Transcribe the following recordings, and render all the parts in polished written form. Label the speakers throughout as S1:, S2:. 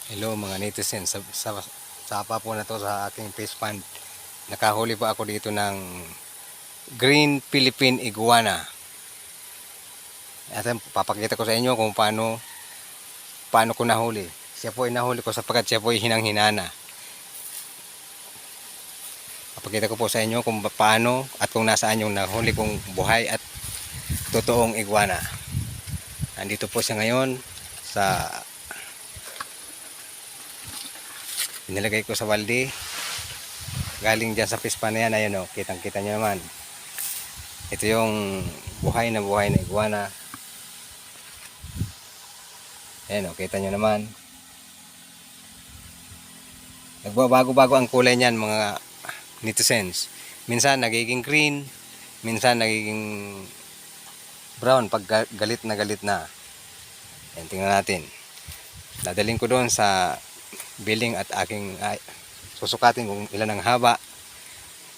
S1: Hello mga netizens, sapa po na to sa aking fish pond. Nakahuli po ako dito ng Green Philippine Iguana. At papakita ko sa inyo kung paano ko nahuli. Siya po ay nahuli ko sapagkat siya po ay hinang-hinana. Papakita ko po sa inyo kung paano at kung nasaan yung nahuli kong buhay at totoong iguana. Nandito po siya ngayon sa inilagay ko sa balde. Galing dyan sa fish pond na yan. Ayan o, kitang kita nyo naman. Ito yung buhay na iguana. Ayan o, kita nyo naman. Nagbabago-bago ang kulay niyan mga netizens. Minsan nagiging green, minsan nagiging brown pag galit na galit na. Ayan, tingnan natin. Dadaling ko doon sa billing at aking susukatin kung ilan ang haba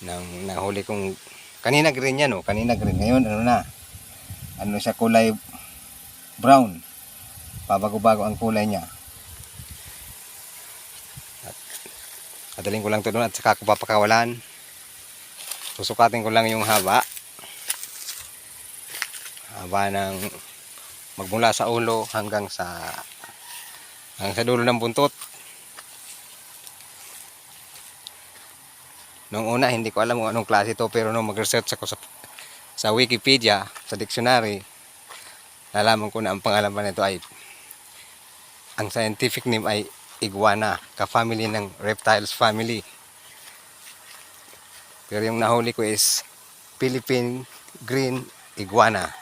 S1: ng nahuli kong kanina green yan o, kanina green. Ngayon ano siya, kulay brown. Pabago-bago ang kulay niya. At dadaling ko lang to doon at saka ko papakawalan. Susukatin ko lang yung haba ng magmula sa ulo hanggang sa dulo ng buntot. Noong una hindi ko alam kung anong klase ito, pero nung mag-research ako sa Wikipedia, sa dictionary, nalaman ko na ang pangalan pa nito ay, ang scientific name ay iguana, ka-family ng reptiles family. Pero yung nahuli ko is Philippine Green Iguana.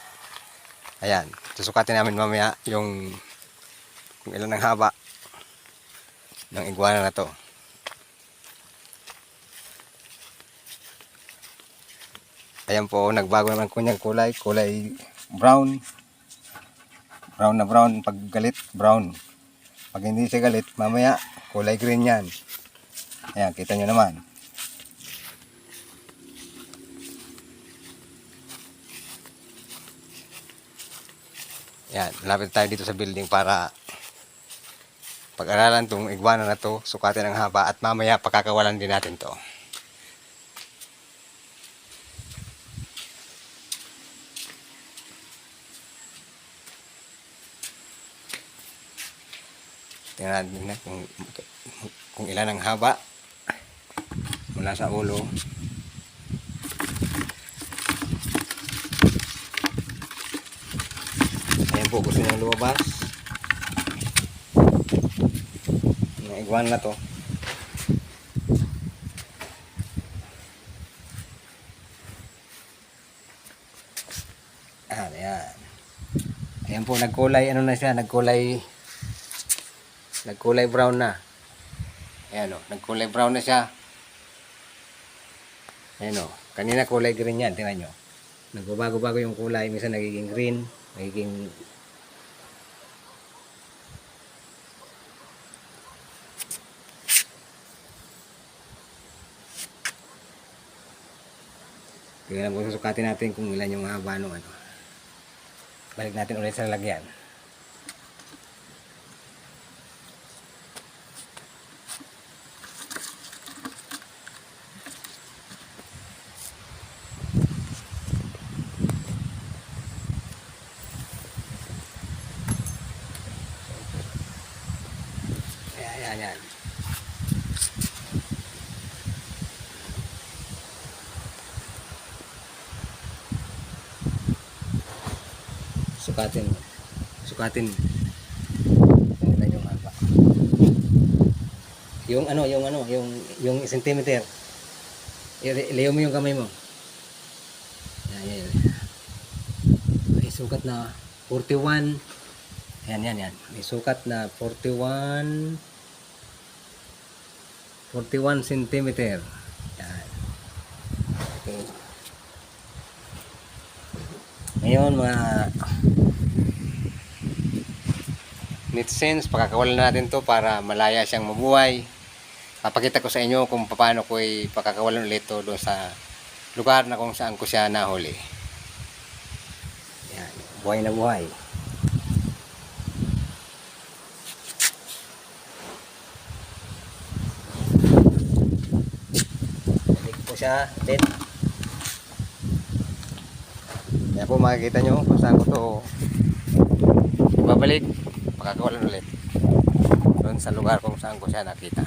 S1: Ayan, susukatin namin mamaya kung ilan ang haba ng iguana na to. Ayan po, nagbago naman kanyang kulay brown. Brown na brown, pag galit, brown. Pag hindi siya galit, mamaya, kulay green yan. Ayan, kita nyo naman. Ayan, lapit tayo dito sa building para pag-aralan tong iguana na to, sukatin ang haba at mamaya pakakawalan din natin to. Tingnan natin na kung ilan ang haba mula sa ulo. Ayan po, gusto niyang lumabas. Ang iguana na to. Ayan. Ayan po, nagkulay brown na. Ayan o, nagkulay brown na siya. Ayan o, kanina kulay green yan, tingnan nyo. Nagbabago-bago yung kulay, minsan nagiging green, nagiging tingnan po, susukatin natin kung ilan yung haba nung ano. Balik natin ulit sa lalagyan. Ayan. Sukatin. Tingnan yung haba. Yung centimeter. Ilayo mo yung kamay mo. Ayan. May sukat na 41. Yan. May sukat na 41 centimeter. Yan. Okay. Ngayon mga netizens, pakakawalan natin to para malaya siyang mabuhay. Papakita ko sa inyo kung paano ko pakakawalan ulit to doon sa lugar na kung saan ko siya nahuli. Yan, buhay na buhay. siya ulit. Kaya po makikita nyo kung saan ko to ibabalik, pakakawalan ulit doon sa lugar kung saan ko siya nakita.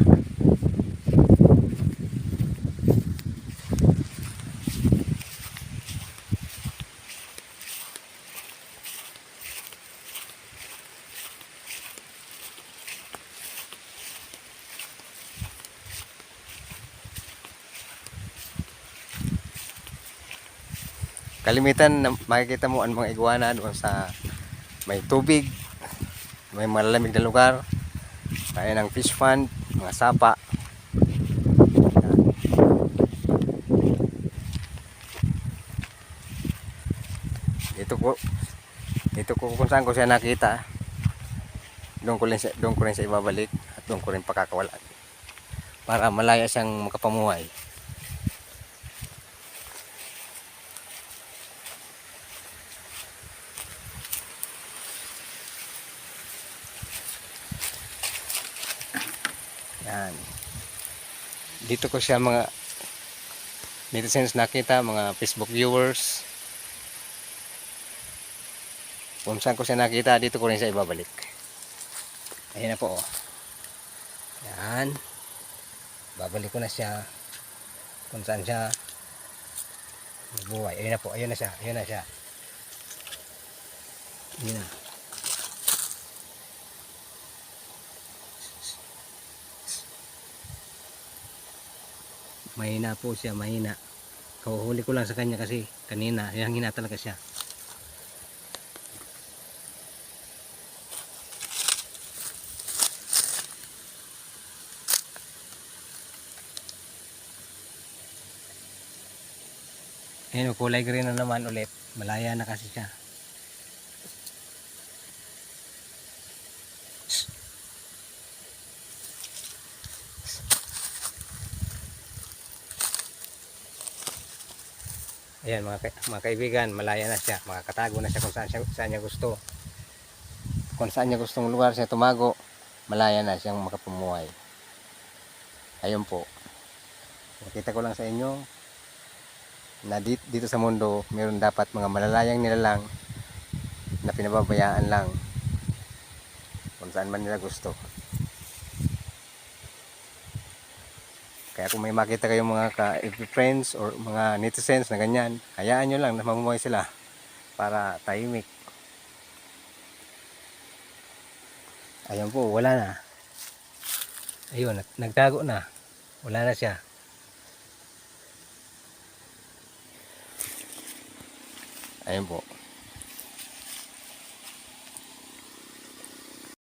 S1: Kalimitan makikita mo ang mga iguana doon sa may tubig, may malalamig na lugar, kaya ng fish pond, mga sapa. Dito ko kung saan ko siya nakita, doon ko rin siya ibabalik at doon ko rin pakakawalan para malaya siyang makapamuhay. Yan. Dito ko siya mga netizens nakita, mga Facebook viewers. Kung saan ko siya nakita, dito ko rin siya ibabalik. Ayan na po. Oh. Yan. Babalik ko na siya kung saan siya buhay. Ayan na po. Ayan na siya. Ayan na siya. Ayan na. Mahina po siya, mahina. Kahuhuli ko lang sa kanya kasi kanina, hina talaga siya. Ayan, kulay green na naman ulit. Malaya na kasi siya. Ayan mga kaibigan, malaya na siya. Makakatago na siya kung saan niya gusto. Kung saan niya gustong lugar siya tumago, malaya na siyang makapumuhay. Ayun po. Nakita ko lang sa inyo na dito sa mundo, mayroon dapat mga malalayang nilalang na pinababayaan lang kung saan man nila gusto. Kaya kung may makita kayong mga friends or mga netizens na ganyan, hayaan nyo lang na mamumuhay sila para tahimik. Ayun po, wala na. Ayun, nagtago na. Wala na siya. Ayun po.